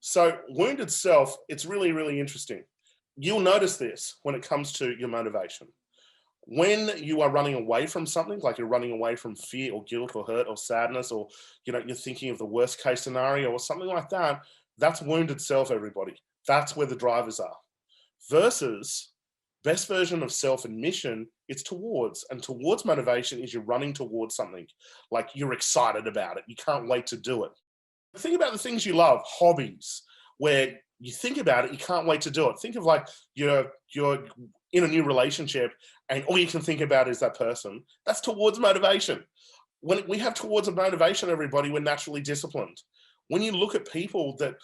So wounded self, it's really, really interesting. You'll notice this when it comes to your motivation. When you are running away from something, like you're running away from fear or guilt or hurt or sadness, or you're thinking of the worst case scenario or something like that, that's wounded self, everybody. That's where the drivers are. Versus best version of self and mission, it's towards, and towards motivation is you're running towards something. Like you're excited about it. You can't wait to do it. Think about the things you love, hobbies, where you think about it, you can't wait to do it. Think of like you're in a new relationship and all you can think about is that person. That's towards motivation. When we have towards a motivation, everybody, we're naturally disciplined. When you look at people that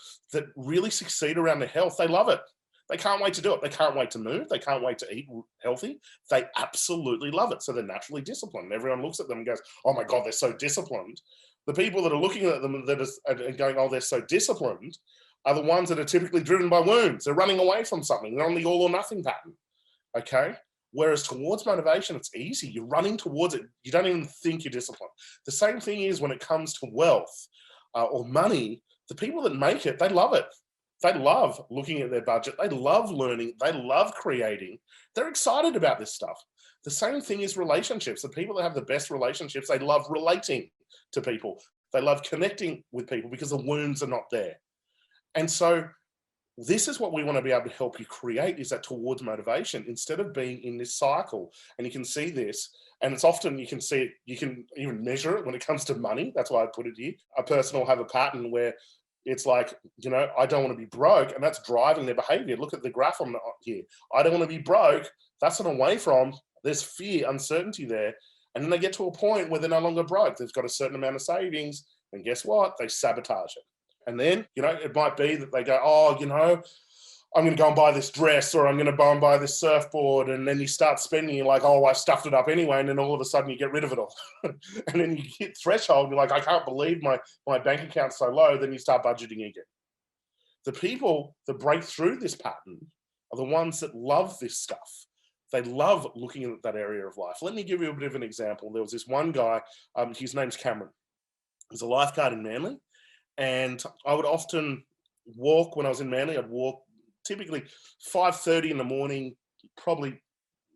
really succeed around their health, they love it. They can't wait to do it. They can't wait to move. They can't wait to eat healthy. They absolutely love it. So they're naturally disciplined. Everyone looks at them and goes, "Oh my God, they're so disciplined." The people that are looking at them that are going, "Oh, they're so disciplined," are the ones that are typically driven by wounds. They're running away from something. They're on the all or nothing pattern. Okay. Whereas towards motivation, it's easy. You're running towards it. You don't even think you're disciplined. The same thing is when it comes to wealth or money, the people that make it, they love it. They love looking at their budget. They love learning. They love creating. They're excited about this stuff. The same thing is relationships. The people that have the best relationships, they love relating to people. They love connecting with people because the wounds are not there. And so this is what we want to be able to help you create, is that towards motivation instead of being in this cycle. And you can see this, and it's often, you can see it, you can even measure it when it comes to money. That's why I put it here. A person will have a pattern where it's like, I don't want to be broke, and that's driving their behavior. Look at the graph on here. I don't want to be broke. That's an away from, there's fear, uncertainty there. And then they get to a point where they're no longer broke. They've got a certain amount of savings, and guess what? They sabotage it. And then, it might be that they go, "Oh, I'm going to go and buy this dress, or I'm going to go and buy this surfboard." And then you start spending, you're like, "Oh, I stuffed it up anyway." And then all of a sudden you get rid of it all. And then you hit threshold, you're like, "I can't believe my bank account's so low." Then you start budgeting again. The people that break through this pattern are the ones that love this stuff. They love looking at that area of life. Let me give you a bit of an example. There was this one guy, his name's Cameron. He's a lifeguard in Manly. And I would often walk when I was in Manly. I'd walk typically 5:30 in the morning, probably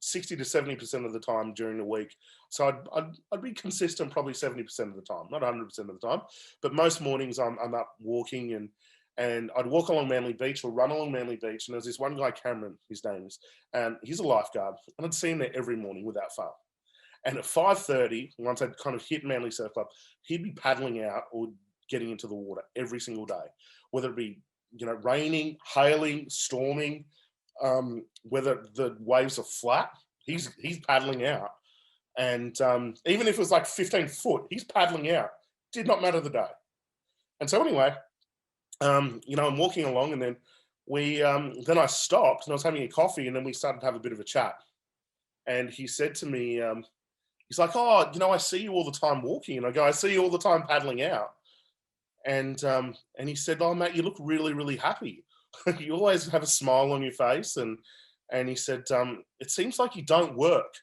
60 to 70% of the time during the week. So I'd be consistent probably 70% of the time, not 100% of the time. But most mornings I'm up walking, and I'd walk along Manly Beach or run along Manly Beach. And there's this one guy, Cameron, his name is, and he's a lifeguard. And I'd see him there every morning without fail. And at 5:30, once I'd kind of hit Manly Surf Club, he'd be paddling out or getting into the water every single day, whether it be raining, hailing, storming, whether the waves are flat, he's paddling out. And even if it was like 15 foot, he's paddling out. Did not matter the day. And so anyway, I'm walking along, and then then I stopped and I was having a coffee, and then we started to have a bit of a chat. And he said to me, he's like, "Oh, I see you all the time walking." And I go, "I see you all the time paddling out." And he said, "Oh, mate, you look really, really happy. You always have a smile on your face." And he said, "It seems like you don't work."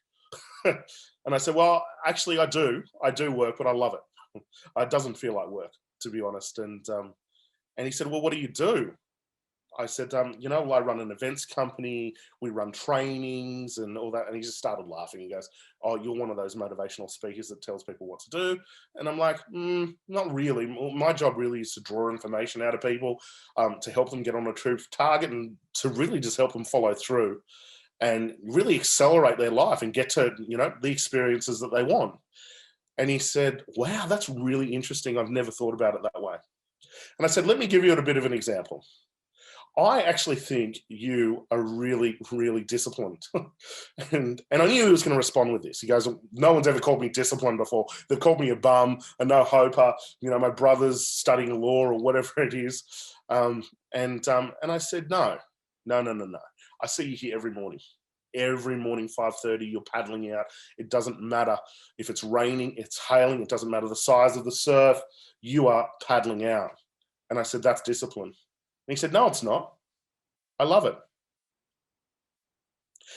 And I said, "Well, actually, I do. I do work, but I love it. It doesn't feel like work, to be honest." And he said, "Well, what do you do?" I said, "Well, I run an events company. We run trainings and all that." And he just started laughing. He goes, "Oh, you're one of those motivational speakers that tells people what to do." And I'm like, "Not really. My job really is to draw information out of people, to help them get on a true target, and to really just help them follow through and really accelerate their life and get to, the experiences that they want." And he said, "Wow, that's really interesting. I've never thought about it that way." And I said, "Let me give you a bit of an example. I actually think you are really, really disciplined." And I knew he was going to respond with this. He goes, "No one's ever called me disciplined before. They've called me a bum, a no-hoper. My brother's studying law or whatever it is." And I said, "No, no, no, no, no. I see you here every morning. Every morning, 5:30, you're paddling out. It doesn't matter if it's raining, it's hailing. It doesn't matter the size of the surf. You are paddling out." And I said, "That's discipline." And he said, "No, it's not. I love it."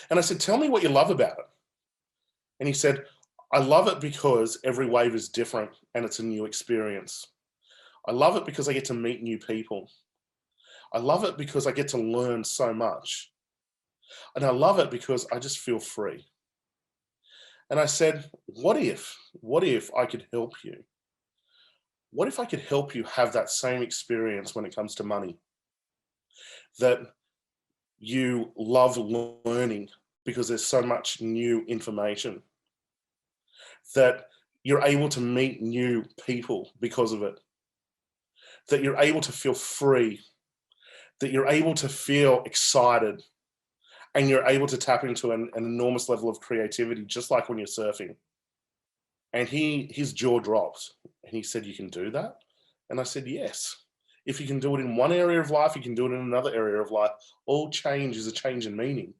And I said, "Tell me what you love about it." And he said, "I love it because every wave is different and it's a new experience. I love it because I get to meet new people. I love it because I get to learn so much. And I love it because I just feel free. And I said, what if I could help you? What if I could help you have that same experience when it comes to money? That you love learning because there's so much new information, that you're able to meet new people because of it, that you're able to feel free, that you're able to feel excited, and you're able to tap into an enormous level of creativity, just like when you're surfing. And his jaw dropped and he said, "You can do that?" And I said, "Yes. If you can do it in one area of life, you can do it in another area of life. All change is a change in meaning."